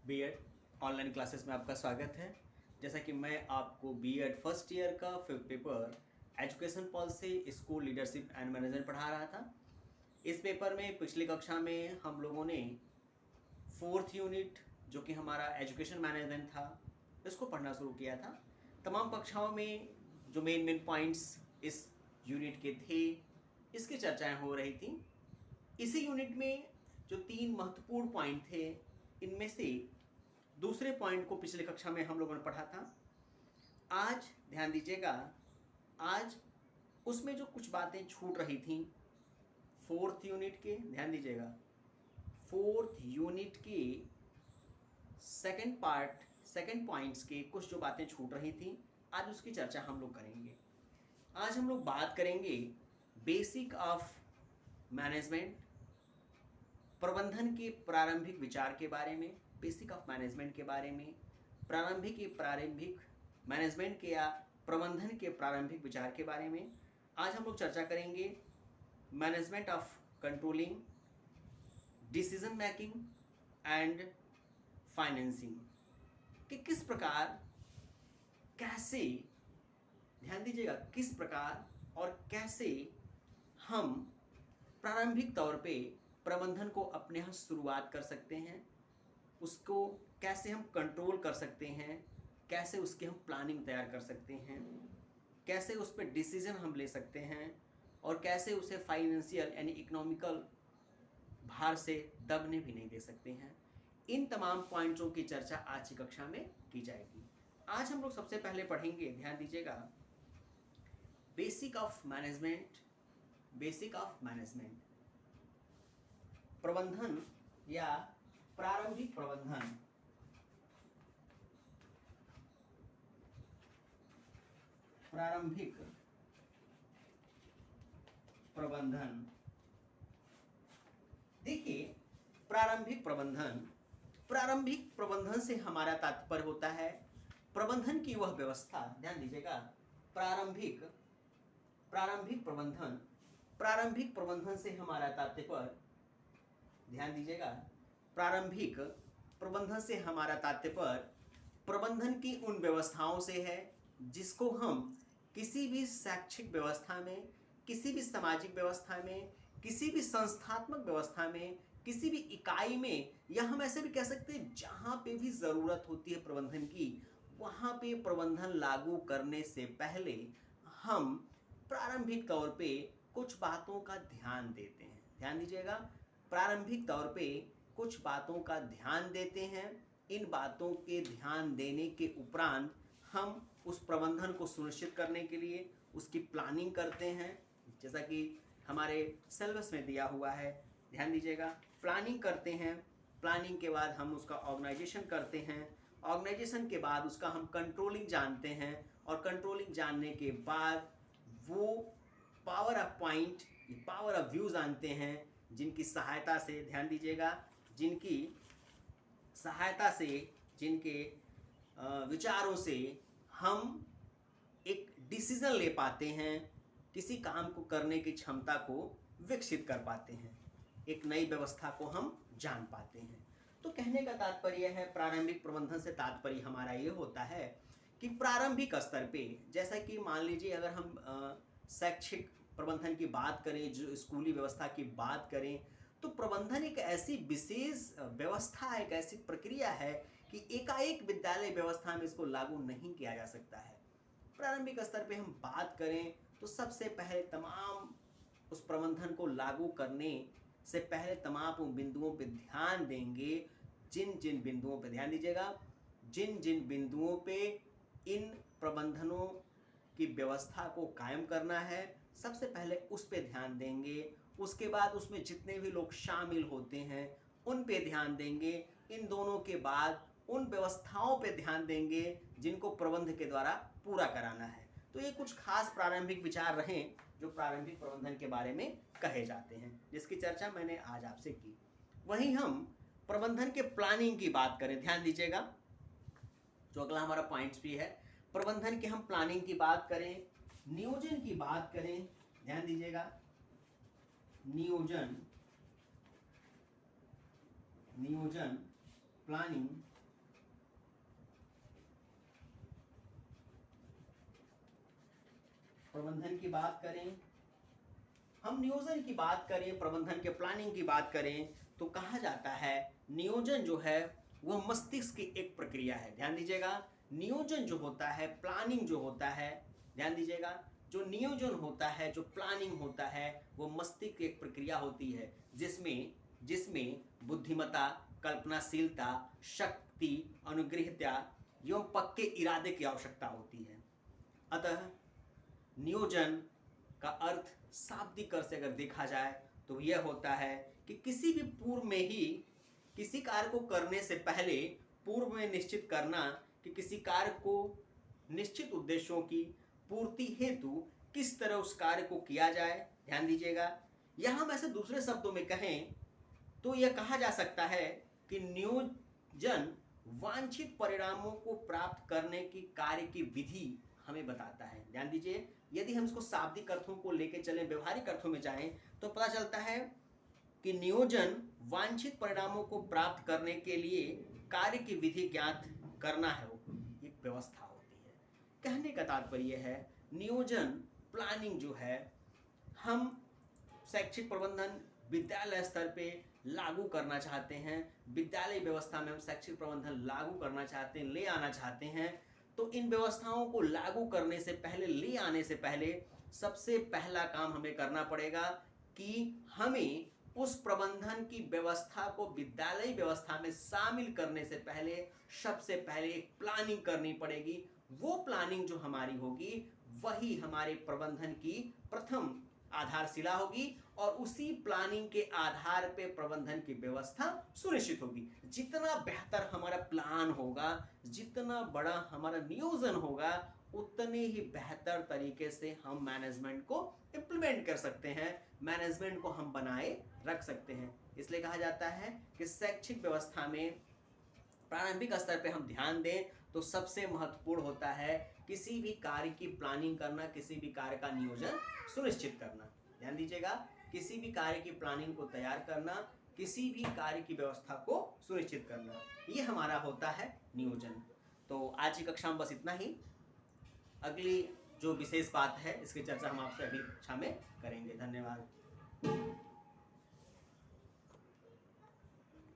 BEd online classes में आपका स्वागत है। जैसा कि मैं आपको बीएड फर्स्ट ईयर का fifth paper education policy school leadership and management पढ़ा रहा था। इस पेपर में पिछली कक्षा में हम लोगों ने फोर्थ यूनिट जो कि हमारा एजुकेशन मैनेजमेंट था इसको पढ़ना शुरू किया था। तमाम कक्षाओं में जो मेन पॉइंट्स इस यूनिट के थे इसकी चर्चाएं हो रही थी। इसी यूनिट में जो 3 महत्वपूर्ण पॉइंट थे इनमें से दूसरे पॉइंट को पिछले कक्षा में हम लोगों ने पढ़ा था। आज ध्यान दीजिएगा, आज उसमें जो कुछ बातें छूट रही थी फोर्थ यूनिट के, ध्यान दीजिएगा, फोर्थ यूनिट के सेकंड पॉइंट्स के कुछ जो बातें छूट रही थी आज उसकी चर्चा हम लोग करेंगे। आज हम लोग बात करेंगे बेसिक ऑफ मैनेजमेंट, प्रबंधन के प्रारंभिक विचार के बारे में, बेसिक ऑफ मैनेजमेंट के बारे में, प्रारंभिक मैनेजमेंट के या प्रबंधन के प्रारंभिक विचार के बारे में आज हम लोग चर्चा करेंगे। Management of controlling, decision making and financing कि किस प्रकार, कैसे, ध्यान दीजिएगा, किस प्रकार और कैसे हम प्रारंभिक तौर पे प्रबंधन को अपने यहाँ शुरुआत कर सकते हैं, उसको कैसे हम कंट्रोल कर सकते हैं, कैसे उसकी हम प्लानिंग तैयार कर सकते हैं, कैसे उस पर डिसीजन हम ले सकते हैं और कैसे उसे फाइनेंशियल यानी इकोनॉमिकल भार से दबने भी नहीं दे सकते हैं। इन तमाम पॉइंट्सों की चर्चा आज की कक्षा में की जाएगी। आज हम लोग सबसे पहले पढ़ेंगे, ध्यान दीजिएगा, basic of management. Basic of management, प्रबंधन या प्रारंभिक प्रबंधन। प्रारंभिक प्रबंधन, देखिए, प्रारंभिक प्रबंधन से हमारा तात्पर्य होता है प्रबंधन की वह व्यवस्था, ध्यान दीजिएगा, प्रारंभिक प्रबंधन से हमारा तात्पर्य, ध्यान दीजिएगा, प्रारंभिक प्रबंधन से हमारा तात्पर्य प्रबंधन की उन व्यवस्थाओं से है जिसको हम किसी भी शैक्षिक व्यवस्था में, किसी भी सामाजिक व्यवस्था में, किसी भी संस्थात्मक व्यवस्था में, किसी भी इकाई में, या हम ऐसे भी कह सकते हैं जहाँ पे भी ज़रूरत होती है प्रबंधन की, वहाँ पे प्रबंधन लागू करने से पहले हम प्रारंभिक तौर पे कुछ बातों का ध्यान देते हैं। ध्यान दीजिएगा, प्रारंभिक तौर पे कुछ बातों का ध्यान देते हैं। इन बातों के ध्यान देने के उपरांत हम उस प्रबंधन को सुनिश्चित करने के लिए उसकी प्लानिंग करते हैं, जैसा कि हमारे सिलेबस में दिया हुआ है। ध्यान दीजिएगा, प्लानिंग करते हैं, प्लानिंग के बाद हम उसका ऑर्गेनाइजेशन करते हैं, ऑर्गेनाइजेशन के बाद उसका हम कंट्रोलिंग जानते हैं, और कंट्रोलिंग जानने के बाद वो power of point, power of view जानते हैं, जिनकी सहायता से, ध्यान दीजिएगा, जिनकी सहायता से, जिनके विचारों से हम एक डिसीजन ले पाते हैं, किसी काम को करने की क्षमता को विकसित कर पाते हैं, एक नई व्यवस्था को हम जान पाते हैं। तो कहने का तात्पर्य है, प्रारंभिक प्रबंधन से तात्पर्य हमारा ये होता है कि प्रारंभिक स्तर पे, जैसा कि मान लीजिए अगर हम शैक्षिक प्रबंधन की बात करें, जो स्कूली व्यवस्था की बात करें, तो प्रबंधन एक ऐसी विशेष व्यवस्था, एक ऐसी प्रक्रिया है कि एकाएक विद्यालय व्यवस्था में इसको लागू नहीं किया जा सकता है। प्रारंभिक स्तर पे हम बात करें तो सबसे पहले तमाम उस प्रबंधन को लागू करने से पहले तमाम उन बिंदुओं पे ध्यान देंगे, जिन जिन बिंदुओं पे, ध्यान दीजिएगा, जिन जिन बिंदुओं पे इन प्रबंधनों की व्यवस्था को कायम करना है, सबसे पहले उस पे ध्यान देंगे। उसके बाद उसमें जितने भी लोग शामिल होते हैं उन पे ध्यान देंगे। इन दोनों के बाद उन व्यवस्थाओं पे ध्यान देंगे जिनको प्रबंध के द्वारा पूरा कराना है। तो ये कुछ खास प्रारंभिक विचार रहे जो प्रारंभिक प्रबंधन के बारे में कहे जाते हैं, जिसकी चर्चा मैंने आज आपसे की। वहीं हम प्रबंधन के प्लानिंग की बात करें, ध्यान दीजिएगा, जो अगला हमारा पॉइंट्स भी है, प्रबंधन की हम प्लानिंग की बात करें, नियोजन की बात करें, ध्यान दीजिएगा, नियोजन प्लानिंग प्रबंधन की बात करें, हम नियोजन की बात करें, प्रबंधन के प्लानिंग की बात करें, तो कहा जाता है नियोजन जो है वह मस्तिष्क की एक प्रक्रिया है। ध्यान दीजिएगा, नियोजन जो होता है, प्लानिंग जो होता है, ध्यान दीजिएगा, जो नियोजन होता है, जो प्लानिंग होता है, वो मस्तिष्क की एक प्रक्रिया होती है जिसमें बुद्धिमत्ता, कल्पनाशीलता, शक्ति, अनुग्रहता एवं पक्के इरादे की आवश्यकता होती है। अतः नियोजन का अर्थ शाब्दिक अर्थ से अगर देखा जाए तो यह होता है कि किसी भी पूर्व में ही किसी कार्य को करने से पहले पूर्व में निश्चित करना कि किसी कार्य को निश्चित उद्देश्यों की पूर्ति हेतु किस तरह उस कार्य को किया जाए। ध्यान दीजिएगा, यह हम ऐसे दूसरे शब्दों में कहें तो यह कहा जा सकता है कि नियोजन वांछित परिणामों को प्राप्त करने की कार्य की विधि हमें बताता है। ध्यान दीजिए, यदि हम इसको शाब्दिक अर्थों को लेकर चलें, व्यवहारिक अर्थों में जाएं, तो पता चलता है कि नियोजन वांछित परिणामों को प्राप्त करने के लिए कार्य की विधि ज्ञात करना है, वो एक व्यवस्था होती है। कहने का तात्पर्य है नियोजन, प्लानिंग जो है, हम शैक्षिक प्रबंधन विद्यालय स्तर पे लागू करना चाहते हैं, विद्यालय व्यवस्था में हम शैक्षिक प्रबंधन लागू करना चाहते हैं, ले आना चाहते हैं, तो इन व्यवस्थाओं को लागू करने से पहले, ले आने से पहले सबसे पहला काम हमें करना पड़ेगा कि हमें उस प्रबंधन की व्यवस्था को विद्यालय व्यवस्था में शामिल करने से पहले सबसे पहले एक प्लानिंग करनी पड़ेगी। वो प्लानिंग जो हमारी होगी वही हमारे प्रबंधन की प्रथम आधारशिला होगी और उसी प्लानिंग के आधार पे प्रबंधन की व्यवस्था सुनिश्चित होगी। जितना बेहतर हमारा प्लान होगा, जितना बड़ा हमारा नियोजन होगा, उतने ही बेहतर तरीके से हम मैनेजमेंट को इम्प्लीमेंट कर सकते हैं, मैनेजमेंट को हम बनाए रख सकते हैं। इसलिए कहा जाता है कि शैक्षिक व्यवस्था में प्रारंभिक स्तर पे हम ध्यान दें तो सबसे महत्वपूर्ण होता है किसी भी कार्य की प्लानिंग करना, किसी भी कार्य का नियोजन सुनिश्चित करना। ध्यान दीजिएगा, किसी भी कार्य की प्लानिंग को तैयार करना, किसी भी कार्य की व्यवस्था को सुनिश्चित करना, ये हमारा होता है नियोजन। तो आज की कक्षा में बस इतना ही। अगली जो विशेष बात है इसकी चर्चा हम आपसे अगली कक्षा में करेंगे। धन्यवाद।